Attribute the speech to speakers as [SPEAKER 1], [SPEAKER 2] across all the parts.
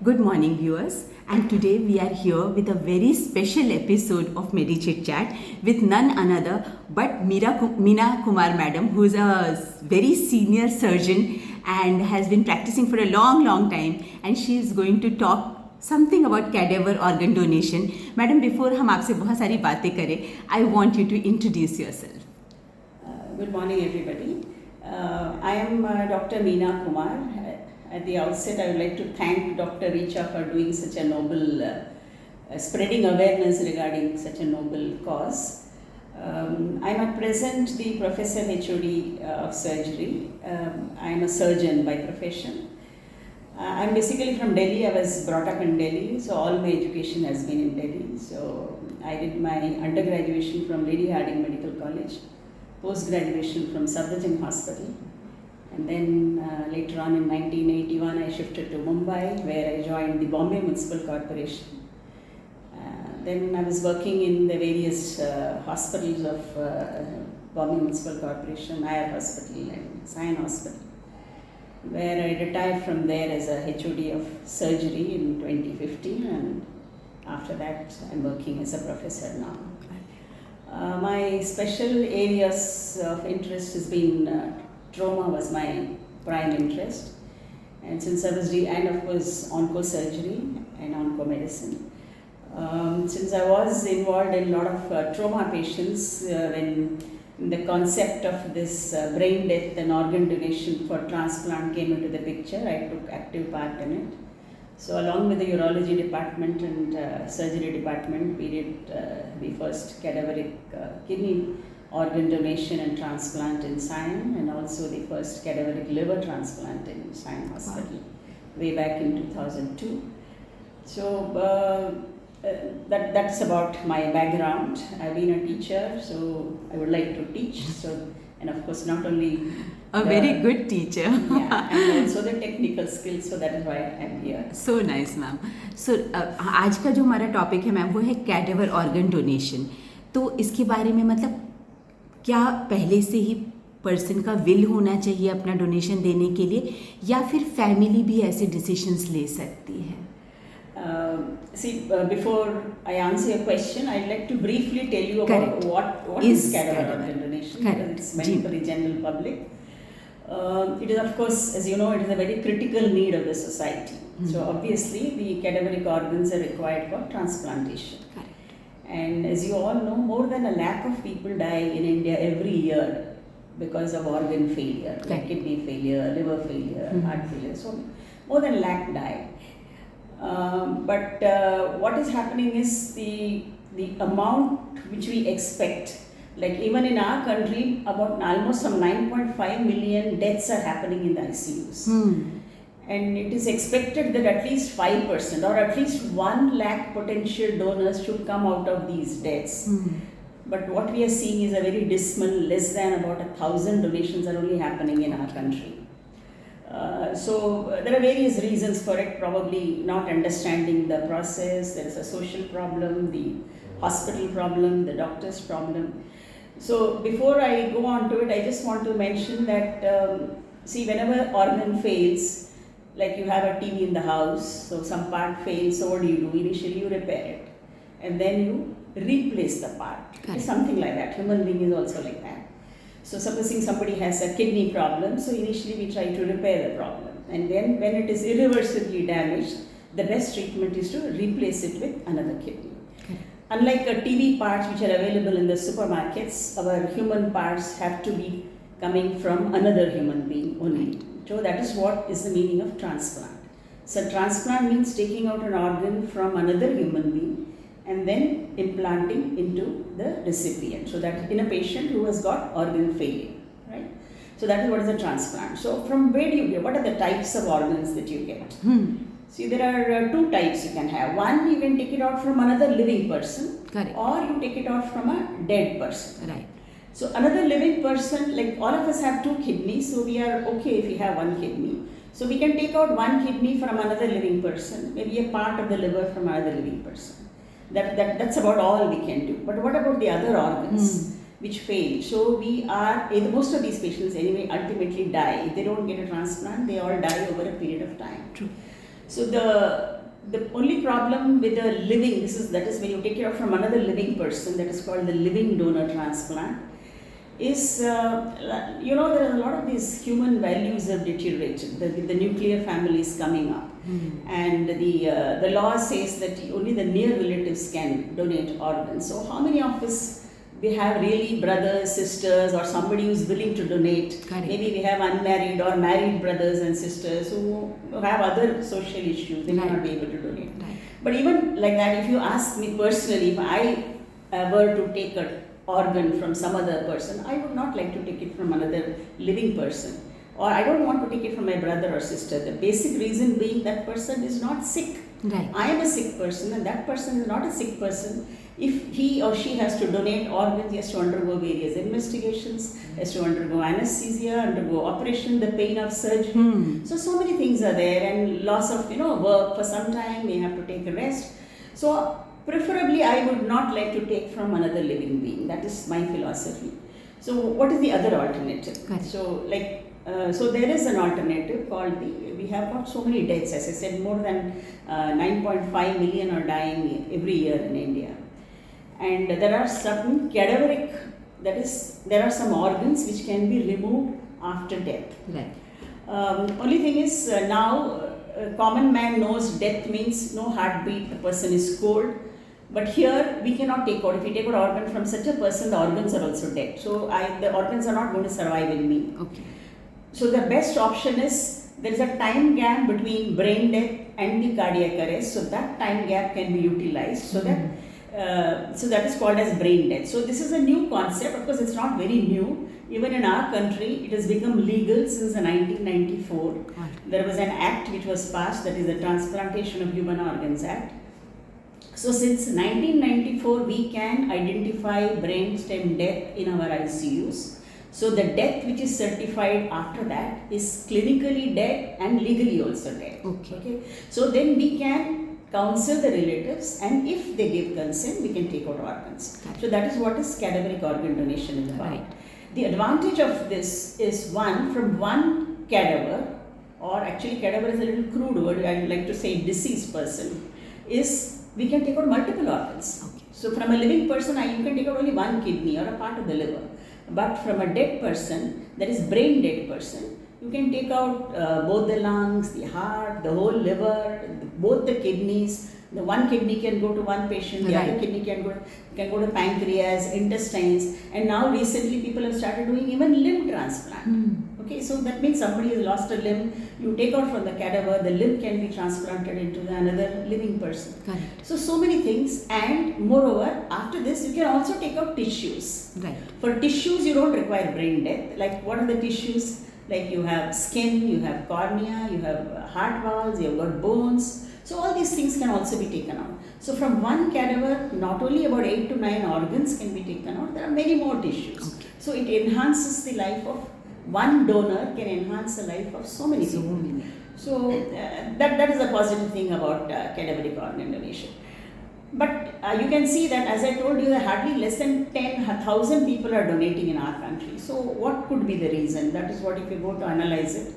[SPEAKER 1] Good morning, viewers. And today we are here with a very special episode of Medichitchat with none another but Meena Kumar madam, who is a very senior surgeon and has been practicing for a long time. And she is going to talk something about cadaver organ donation. Madam, before हम आपसे बहुत सारी बातें करें, I want you to introduce yourself.
[SPEAKER 2] Good morning, everybody. I am Dr. Meena Kumar. At the outset, I would like to thank Dr. Richa for doing such a noble, spreading awareness regarding such a noble cause. I am at present the Professor HOD of Surgery. I am a surgeon by profession. I am basically from Delhi. I was brought up in Delhi, so all my education has been in Delhi. So I did my undergraduation from Lady Hardinge Medical College, post-graduation from Safdarjung Hospital. And then later on in 1981, I shifted to Mumbai, where I joined the Bombay Municipal Corporation. Then I was working in the various hospitals of Bombay Municipal Corporation, Ayer Hospital and Sion Hospital, where I retired from there as a HOD of surgery in 2015, and after that I'm working as a professor now. My special areas of interest has been trauma was my prime interest, and since I was and of course onco-surgery and onco-medicine. Since I was involved in a lot of trauma patients, when the concept of this brain death and organ donation for transplant came into the picture, I took active part in it. So along with the urology department and surgery department, we did the first cadaveric kidney organ donation and transplant in Sion, and also the first cadaveric liver transplant in Sion Hospital way back in 2002. So that's about my background. I've been a teacher, so I would like to teach. So, and of course not only
[SPEAKER 1] A very good teacher.
[SPEAKER 2] yeah, and also the technical skills, so that is why I'm here.
[SPEAKER 1] So nice, ma'am. So आज का जो हमारा topic है ma'am वो है cadaver organ donation. तो इसके बारे में मतलब क्या पहले से ही पर्सन का विल होना चाहिए अपना डोनेशन देने के लिए, या फिर फैमिली भी ऐसे डिसीजंस ले सकती है?
[SPEAKER 2] Before I answer your question, I'd like to briefly tell you about what is cadaver organ donation, because it's meant for the general public. It is, of course, as you know, it is a very critical need of the society. So obviously the cadaveric organs are required for transplantation.
[SPEAKER 1] Correct.
[SPEAKER 2] And as you all know, more than 1 lakh of people die in India every year because of organ failure, like kidney failure, liver failure, heart failure. So more than 1 lakh die. But what is happening is the amount which we expect, like even in our country, about almost some 9.5 million deaths are happening in the ICUs. And it is expected that at least 5% or at least 1 lakh potential donors should come out of these deaths. But what we are seeing is a very dismal, less than about 1,000 donations are only happening in our country. So there are various reasons for it, probably not understanding the process. There is a social problem, the hospital problem, the doctor's problem. So before I go on to it, I just want to mention that, whenever organ fails, like you have a TV in the house, so some part fails, so what do? Initially you repair it, and then you replace the part. It's something like that. Human being is also like that. So supposing somebody has a kidney problem, so initially we try to repair the problem, and then when it is irreversibly damaged, the best treatment is to replace it with another kidney. Unlike TV parts which are available in the supermarkets, our human parts have to be coming from another human being only. So that is what is the meaning of transplant. So transplant means taking out an organ from another human being and then implanting into the recipient. So that in a patient who has got organ failure, right? So that is what is a transplant. So from where do you get? What are the types of organs that you get? See, there are two types you can have. One, you can take it out from another living person.
[SPEAKER 1] Correct.
[SPEAKER 2] Or you take it out from a dead person.
[SPEAKER 1] Right.
[SPEAKER 2] So another living person, like all of us have 2 kidneys, so we are okay if we have 1 kidney. So we can take out 1 kidney from another living person, maybe a part of the liver from another living person. That's about all we can do. But what about the other organs which fail? So most of these patients anyway ultimately die. If they don't get a transplant, they all die over a period of time.
[SPEAKER 1] True.
[SPEAKER 2] So the only problem with the living, that is when you take it out from another living person, that is called the living donor transplant, is there are a lot of these human values have deteriorated. The nuclear family is coming up, and the law says that only the near relatives can donate organs. So how many of us we have really brothers, sisters, or somebody who's willing to donate?
[SPEAKER 1] Correct.
[SPEAKER 2] Maybe we have unmarried or married brothers and sisters who have other social issues. They may not be able to donate.
[SPEAKER 1] Right.
[SPEAKER 2] But even like that, if you ask me personally, if I were to take an organ from some other person, I would not like to take it from another living person. Or I don't want to take it from my brother or sister. The basic reason being that person is not sick.
[SPEAKER 1] Right.
[SPEAKER 2] I am a sick person and that person is not a sick person. If he or she has to donate organs, he has to undergo various investigations, has to undergo anesthesia, undergo operation, the pain of surgery. So many things are there, and loss of work for some time, may have to take a rest. So preferably I would not like to take from another living being. That is my philosophy. So what is the other alternative?
[SPEAKER 1] Correct.
[SPEAKER 2] So there is an alternative called we have got so many deaths, as I said, more than 9.5 million are dying every year in India. And there are certain cadaveric, that is, there are some organs which can be removed after death.
[SPEAKER 1] Right.
[SPEAKER 2] Only thing is now common man knows death means no heartbeat, the person is cold. But here we cannot take out. If we take out organ from such a person, the organs are also dead. So the organs are not going to survive in me.
[SPEAKER 1] Okay.
[SPEAKER 2] So the best option is there is a time gap between brain death and the cardiac arrest. So that time gap can be utilized. So that is called as brain death. So this is a new concept. Of course, it's not very new. Even in our country, it has become legal since 1994. There was an act which was passed, that is the Transplantation of Human Organs Act. So since 1994, we can identify brain stem death in our ICUs. So the death which is certified after that is clinically dead and legally also dead. Okay. So then we can counsel the relatives, and if they give consent, we can take out organs. So that is what is cadaveric organ donation is about.
[SPEAKER 1] Right.
[SPEAKER 2] The advantage of this is from one cadaver, or actually cadaver is a little crude word, I would like to say deceased person, is we can take out multiple organs.
[SPEAKER 1] Okay.
[SPEAKER 2] So from a living person, you can take out only one kidney or a part of the liver. But from a dead person, that is brain dead person, you can take out both the lungs, the heart, the whole liver, both the kidneys. The one kidney can go to one patient, the other kidney can go to pancreas, intestines, and now recently people have started doing even limb transplant. Okay, so that means somebody has lost a limb, you take out from the cadaver, the limb can be transplanted into another living person.
[SPEAKER 1] Correct.
[SPEAKER 2] So many things, and moreover, after this you can also take out tissues.
[SPEAKER 1] Right.
[SPEAKER 2] For tissues you don't require brain death. Like what are the tissues? Like you have skin, you have cornea, you have heart valves, you have got bones. So all these things can also be taken out. So from one cadaver, not only about 8 to 9 organs can be taken out, there are many more tissues.
[SPEAKER 1] Okay.
[SPEAKER 2] So it enhances the life of one donor, can enhance the life of so many people. So that is a positive thing about cadaveric organ donation. But you can see that, as I told you, that hardly less than 10,000 people are donating in our country. So what could be the reason? That is what, if you go to analyze it.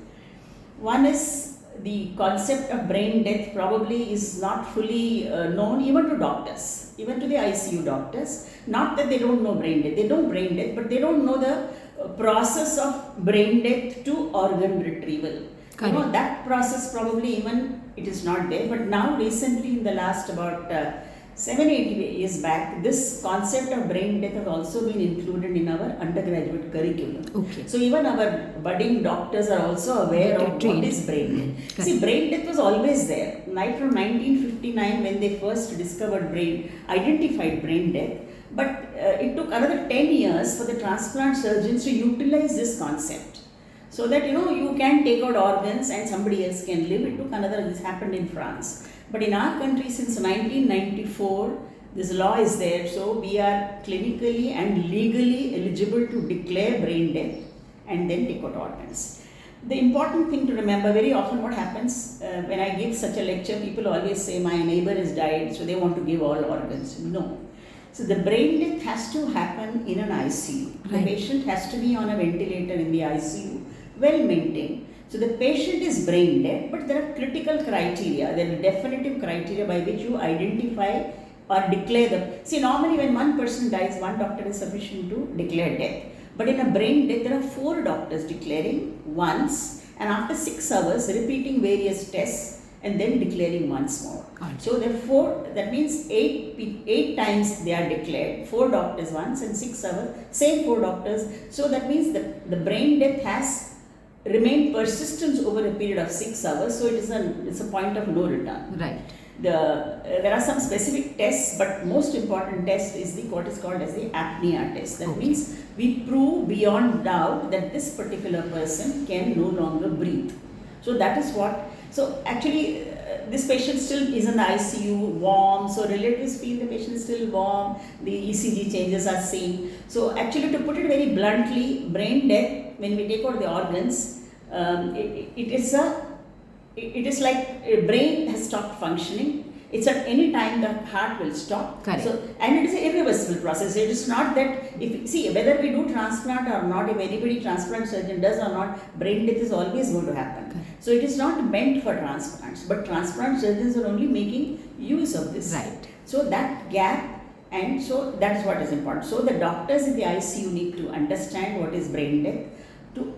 [SPEAKER 2] One is the concept of brain death probably is not fully known even to doctors, even to the ICU doctors. Not that they don't know brain death, they know brain death, but they don't know the process of brain death to organ retrieval.
[SPEAKER 1] Correct.
[SPEAKER 2] That process probably even it is not there. But now recently, in the last about 7-8 years back, this concept of brain death has also been included in our undergraduate curriculum.
[SPEAKER 1] Okay.
[SPEAKER 2] So even our budding doctors are also aware of what is brain death. See, brain death was always there. Right from 1959, when they first identified brain death. But it took another 10 years for the transplant surgeons to utilize this concept. So that you can take out organs and somebody else can live. This happened in France. But in our country since 1994, this law is there. So we are clinically and legally eligible to declare brain death and then take out organs. The important thing to remember, very often what happens when I give such a lecture, people always say my neighbor has died, so they want to give all organs. No. So the brain death has to happen in an ICU. The patient has to be on a ventilator in the ICU, well maintained. So the patient is brain dead, but there are critical criteria, there are definitive criteria by which you identify or declare the. See, normally when one person dies, one doctor is sufficient to declare death. But in a brain death, there are 4 doctors declaring once, and after 6 hours, repeating various tests and then declaring once more. So therefore, that means 8 times they are declared, 4 doctors once and 6 hours, same 4 doctors. So that means the brain death has remained persistent over a period of 6 hours. So it's a point of no return.
[SPEAKER 1] Right.
[SPEAKER 2] There are some specific tests, but most important test is what is called as the apnea test. That means we prove beyond doubt that this particular person can no longer breathe. So that is what. So actually, this patient still is in the ICU, warm. So relatives feel the patient is still warm. The ECG changes are seen. So actually, to put it very bluntly, brain death, when we take out the organs, it is like a brain has stopped functioning. It's at any time the heart will stop.
[SPEAKER 1] Correct.
[SPEAKER 2] So, and it is an irreversible process. It is not that whether we do transplant or not, if anybody transplant surgeon does or not, brain death is always going to happen.
[SPEAKER 1] Correct.
[SPEAKER 2] So it is not meant for transplants, but transplant surgeons are only making use of this.
[SPEAKER 1] Right.
[SPEAKER 2] So that gap, and so that is what is important. So the doctors in the ICU need to understand what is brain death, to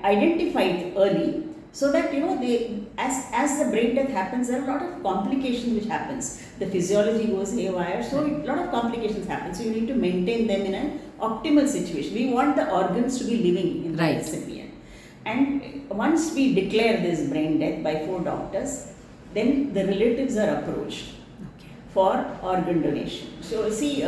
[SPEAKER 2] identify it early, so that they, as the brain death happens, there are a lot of complications which happens. The physiology goes haywire, so a lot of complications happen. So you need to maintain them in an optimal situation. We want the organs to be living in the recipient. And once we declare this brain death by 4 doctors, then the relatives are approached for organ donation. So see,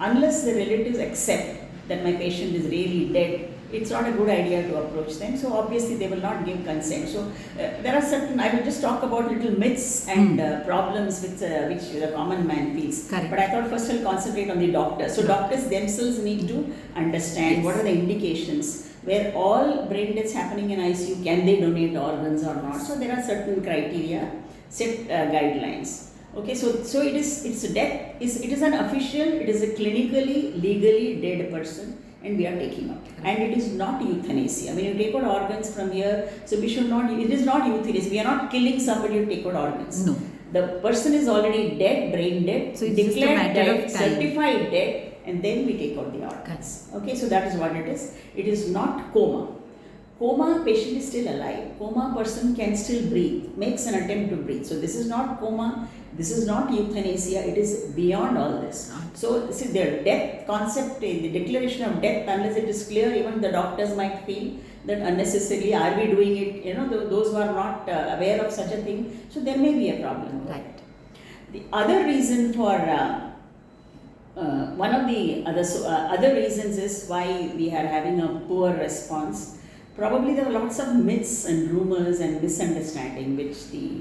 [SPEAKER 2] unless the relatives accept that my patient is really dead, it's not a good idea to approach them. So obviously they will not give consent. So there are certain, I will just talk about little myths and problems which the common man feels.
[SPEAKER 1] Correct.
[SPEAKER 2] But I thought first I'll concentrate on the doctors. So doctors themselves need to understand what are the indications where all brain deaths happening in ICU, can they donate organs or not. So there are certain criteria, set guidelines. Okay, so it is death. It is an official, it is a clinically, legally dead person, and we are taking out. And it is not euthanasia. When you take out organs from here, so we should not, it is not euthanasia. We are not killing somebody to take out organs.
[SPEAKER 1] No.
[SPEAKER 2] The person is already dead, brain dead,
[SPEAKER 1] so it's
[SPEAKER 2] declared dead, certified dead, and then we take out the organs. Okay, so that is what it is. It is not coma. Coma, patient is still alive. Coma person can still breathe, makes an attempt to breathe. So this is not coma, this is not euthanasia, it is beyond all this. So see, the death concept, the declaration of death, unless it is clear, even the doctors might feel that unnecessarily, are we doing it, those who are not aware of such a thing, so there may be a problem.
[SPEAKER 1] Right.
[SPEAKER 2] The other reason for, one of the other reasons is why we are having a poor response. Probably there are lots of myths and rumors and misunderstanding which the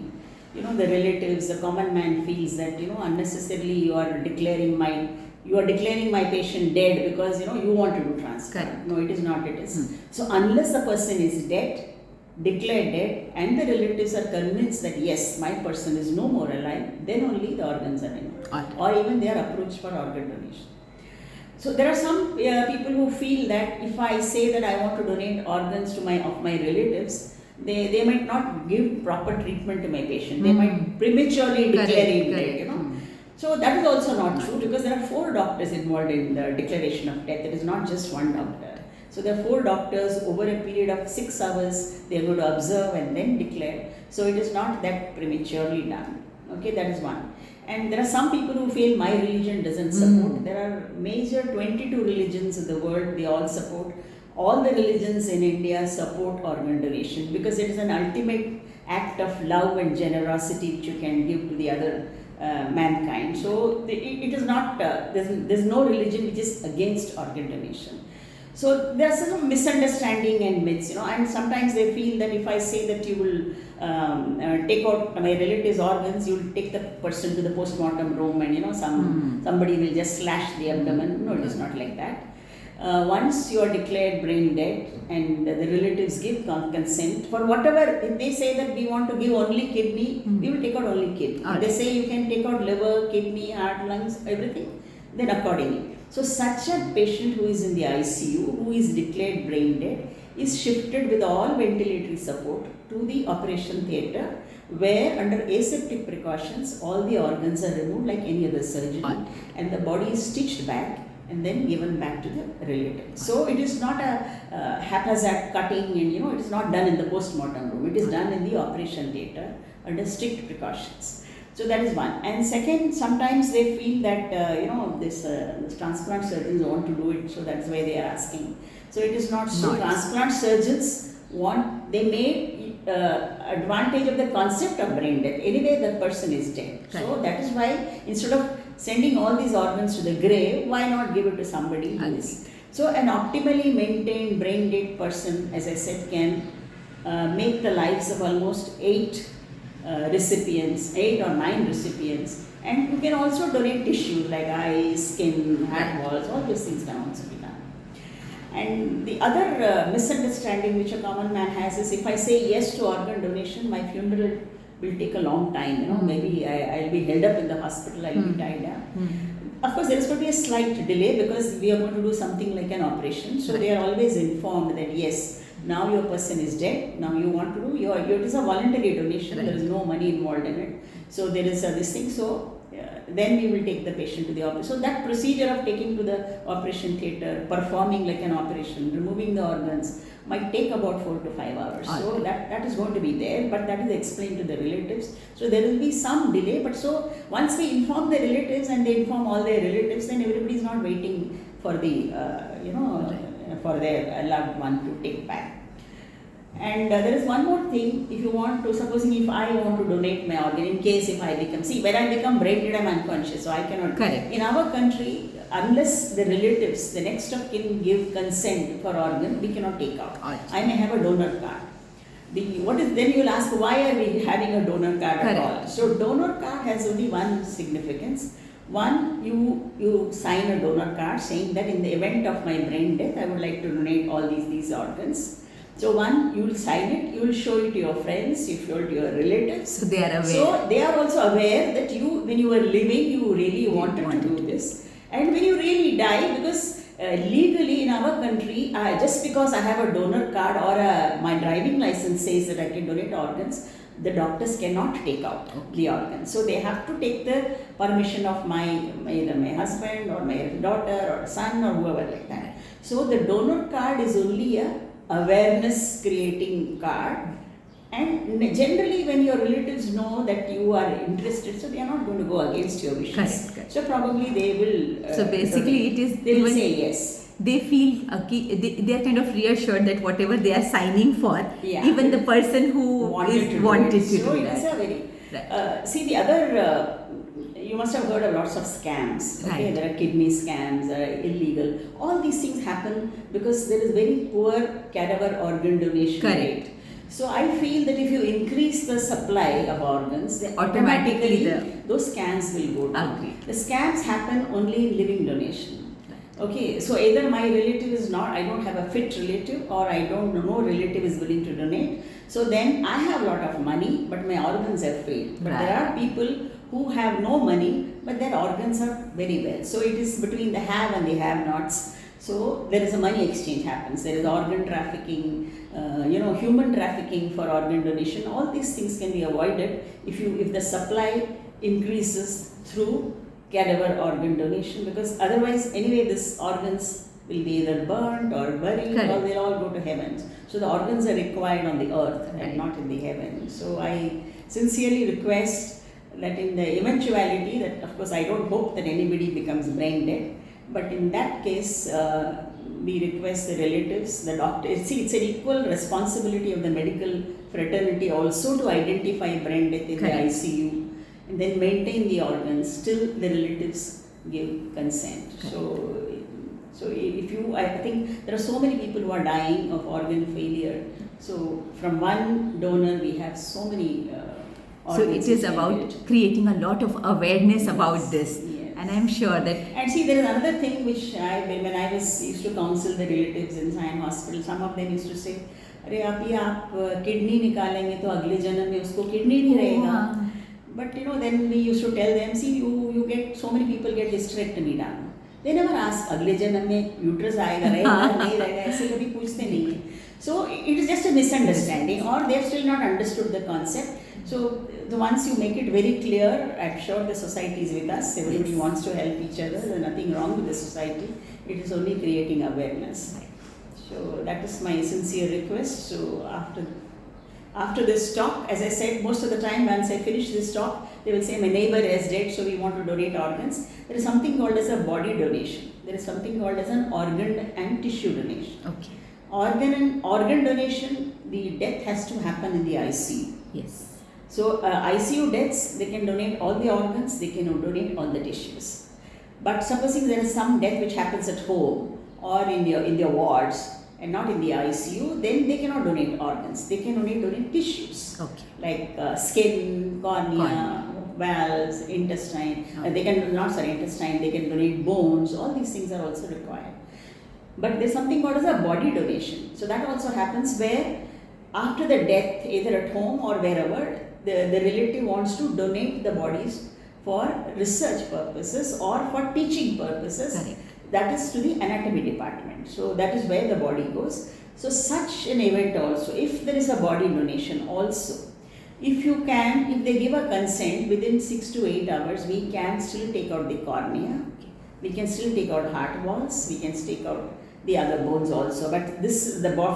[SPEAKER 2] relatives, the common man feels that unnecessarily you are declaring my patient dead because you want to do transplant.
[SPEAKER 1] Correct.
[SPEAKER 2] No, it is not. It is. So unless the person is dead, declared dead, and the relatives are convinced that yes, my person is no more alive, then only the organs are removed, or even they are approached for organ donation. So there are some people who feel that if I say that I want to donate organs to my relatives, they might not give proper treatment to my patient. They might prematurely declare him dead. So that is also not true, because there are 4 doctors involved in the declaration of death. It is not just one doctor. So there are 4 doctors over a period of 6 hours. They are going to observe and then declare. So it is not that prematurely done. Okay, that is one. And there are some people who feel my religion doesn't support. There are major 22 religions in the world, they all support. All the religions in India support organ donation because it is an ultimate act of love and generosity which you can give to the other mankind. So it is not, there's no religion which is against organ donation. So there's some misunderstanding and myths, and sometimes they feel that if I say that you will take out my relative's organs, you will take the person to the post-mortem room and somebody will just slash the abdomen. No, it is not like that. Once you are declared brain dead and the relatives give consent for whatever, if they say that we want to give only kidney, we will take out only kidney. If they say you can take out liver, kidney, heart, lungs, everything, then accordingly. So such a patient who is in the ICU, who is declared brain dead, is shifted with all ventilatory support to the operation theatre, where under aseptic precautions all the organs are removed like any other surgery, and the body is stitched back and then given back to the relative. So it is not a haphazard cutting, and it is not done in the post-mortem room. It is done in the operation theatre under strict precautions. So that is one. And second, sometimes they feel that this transplant surgeons want to do it, so that's why they are asking. So it is not so. Nice. Transplant surgeons they made advantage of the concept of brain death. Anyway, the person is dead. Right. So that is why instead of sending all these organs to the grave, why not give it to somebody who is. So an optimally maintained brain dead person, as I said, can make the lives of almost 8 recipients, 8 or 9 recipients, and you can also donate tissues like eyes, skin, heart walls, all these things can also be done. And the other misunderstanding which a common man has is, if I say yes to organ donation, my funeral will take a long time. Maybe I'll be held up in the hospital, I'll be tied up. Of course, there is going to be a slight delay because we are going to do something like an operation. So they are always informed that yes, now your person is dead, now you want to do it is a voluntary donation, there is no money involved in it. So there is this thing. So then we will take the patient to the operation. So that procedure of taking to the operation theatre, performing like an operation, removing the organs, might take about 4 to 5 hours. So that is going to be there, but that is explained to the relatives. So there will be some delay, but so once we inform the relatives and they inform all their relatives, then everybody is not waiting for the for their loved one to take back. And there is one more thing. If you want to, supposing if I want to donate my organ, in case if I become, when I become brain dead, I am unconscious, so I cannot.
[SPEAKER 1] Correct.
[SPEAKER 2] In our country, unless the relatives, the next of kin, give consent for organ, we cannot take out. I may have a donor card. Then you will ask, why are we having a donor card at all? So donor card has only one significance. One, you sign a donor card saying that in the event of my brain death, I would like to donate all these organs. So one, you will sign it, you will show it to your friends, you show it to your relatives. So they are aware. So they are also aware that when you were living, you really wanted to do this. And when you really die, because legally in our country, just because I have a donor card or my driving license says that I can donate organs, the doctors cannot take out the organs. So they have to take the permission of either my husband or my daughter or son or whoever like that. So the donor card is only a awareness creating card, and generally when your relatives know that you are interested, so they are not going to go against your wishes. Correct. So probably they will
[SPEAKER 1] so basically
[SPEAKER 2] they will say yes.
[SPEAKER 1] They feel they are kind of reassured that whatever they are signing for, even the person who wanted to do that.
[SPEAKER 2] So it is a very see the other you must have heard of lots of scams. Okay, right. There are kidney scams, illegal. All these things happen because there is very poor cadaver organ donation rate. So I feel that if you increase the supply of organs, then automatically those scams will go down. The scams happen only in living donation. Okay, so either my relative is not, I don't have a fit relative, or I don't know no relative is willing to donate. So then I have a lot of money, but my organs have failed. But there are people who have no money, but their organs are very well. So it is between the have and the have-nots. So there is a money exchange happens. There is organ trafficking, human trafficking for organ donation. All these things can be avoided if the supply increases through cadaver organ donation, because otherwise anyway these organs will be either burnt or buried or they'll all go to heavens. So the organs are required on the earth and not in the heaven. So I sincerely request that in the eventuality that, of course, I don't hope that anybody becomes brain dead, but in that case, we request the relatives, the doctor. See, it's an equal responsibility of the medical fraternity also to identify brain death in the ICU and then maintain the organs till the relatives give consent. So if you, I think there are so many people who are dying of organ failure. So from one donor, we have so many.
[SPEAKER 1] So it is about creating a lot of awareness about this, and I am sure that.
[SPEAKER 2] And see, there is another thing which when I used to counsel the relatives in Sion Hospital, some of them used to say, "अरे आप kidney निकालेंगे तो अगले जन्म में उसको kidney नहीं रहेगा." But then we used to tell them, see, you get so many people get hysterectomy done. They never ask अगले जन्म में uterus आएगा रहेगा नहीं रहेगा, ऐसे कभी पूछते नहीं है. So it is just a misunderstanding, or they have still not understood the concept. So once you make it very clear, I'm sure the society is with us. Everybody wants to help each other. There's nothing wrong with the society. It is only creating awareness. So that is my sincere request. So after this talk, as I said, most of the time once I finish this talk, they will say my neighbor is dead, so we want to donate organs. There is something called as a body donation. There is something called as an organ and tissue donation.
[SPEAKER 1] Okay.
[SPEAKER 2] Organ donation, the death has to happen in the ICU.
[SPEAKER 1] Yes.
[SPEAKER 2] So ICU deaths, they can donate all the organs, they can donate all the tissues. But supposing there is some death which happens at home or in their wards and not in the ICU, then they cannot donate organs. They can only donate tissues.
[SPEAKER 1] Okay.
[SPEAKER 2] Like skin, cornea, valves, intestine. They can intestine. They can donate bones. All these things are also required. But there's something called as a body donation. So that also happens where after the death, either at home or wherever, the relative wants to donate the bodies for research purposes or for teaching purposes.
[SPEAKER 1] Correct.
[SPEAKER 2] That is to the anatomy department. So that is where the body goes. So such an event also, if there is a body donation also, if they give a consent within 6 to 8 hours, we can still take out the cornea, we can still take out heart walls, we can take out the other bones also. But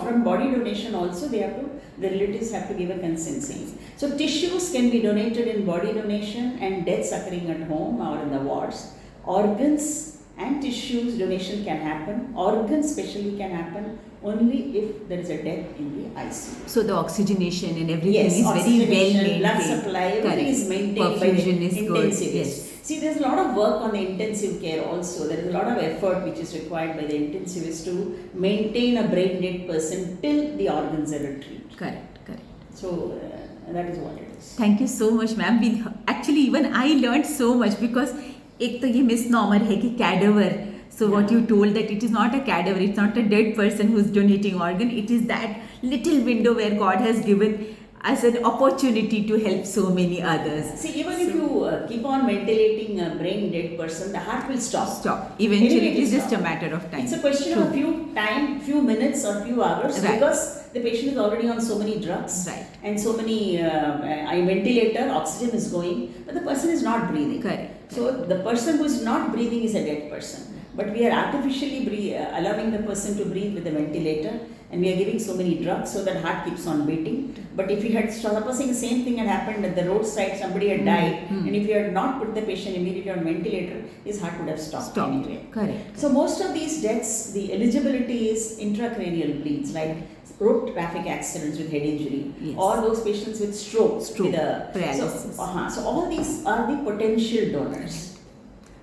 [SPEAKER 2] from body donation also, the relatives have to give a consent saying. So tissues can be donated in body donation and deaths occurring at home or in the wards. Organs and tissues donation can happen. Organs especially can happen only if there is a death in the ICU.
[SPEAKER 1] So the oxygenation and everything is very well maintained.
[SPEAKER 2] Blood supply, everything is maintained by the intensivist.
[SPEAKER 1] Yes.
[SPEAKER 2] See, there's a lot of work on the intensive care also. There is a lot of effort which is required by the intensivist to maintain a brain dead person till the organs are retrieved.
[SPEAKER 1] Correct.
[SPEAKER 2] So that is what it is.
[SPEAKER 1] Thank you so much, ma'am. Actually, even I learned so much because एक तो ये misnomer है कि cadaver. So what you told, that it is not a cadaver, it's not a dead person who is donating organ. It is that little window where God has given us an opportunity to help so many others.
[SPEAKER 2] See, even if you keep on ventilating a brain dead person, the heart will stop.
[SPEAKER 1] Eventually, it is just a matter of time.
[SPEAKER 2] It's a question of few minutes or few hours, because the patient is already on so many drugs and so many ventilator, oxygen is going, but the person is not breathing.
[SPEAKER 1] Correct.
[SPEAKER 2] So the person who is not breathing is a dead person. But we are artificially allowing the person to breathe with the ventilator, and we are giving so many drugs so that heart keeps on beating. But if you had, supposing the same thing had happened at the roadside, somebody had died, and if you had not put the patient immediately on ventilator, his heart would have stopped anyway.
[SPEAKER 1] Correct.
[SPEAKER 2] So most of these deaths, the eligibility is intracranial bleeds, like road traffic accidents with head injury, or those patients with stroke with a
[SPEAKER 1] paralysis.
[SPEAKER 2] So all these are the potential donors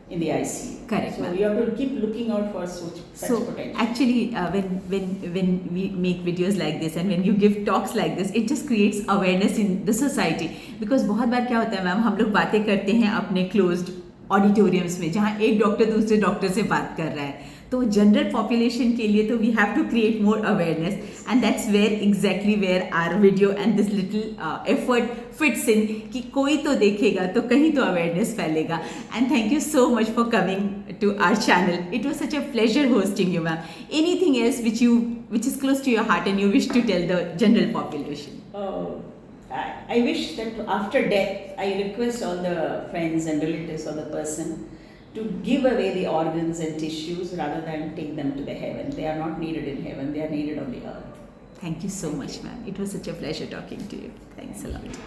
[SPEAKER 2] in the ICU.
[SPEAKER 1] Correct.
[SPEAKER 2] So you have to keep looking out for such potential.
[SPEAKER 1] Actually, when we make videos like this and when you give talks like this, it just creates awareness in the society. Because बहुत बार क्या होता है ma'am, हम लोग बातें करते हैं अपने closed auditoriums में, जहाँ एक डॉक्टर दूसरे डॉक्टर से बात कर रहा है. तो जनरल पॉपुलेशन के लिए तो we have to create more awareness, and that's exactly where our video and this little effort fits in, कि कोई तो देखेगा तो कहीं तो अवेयरनेस फैलेगा. And thank you so much for coming to our channel. It was such a pleasure hosting you ma'am. Anything else which is close to your heart and you wish to tell the general population?
[SPEAKER 2] I wish that after death, I request all the friends and relatives of the person to give away the organs and tissues rather than take them to the heaven. They are not needed in heaven, they are needed on the earth.
[SPEAKER 1] Thank you so much, ma'am. It was such a pleasure talking to you. Thanks a lot.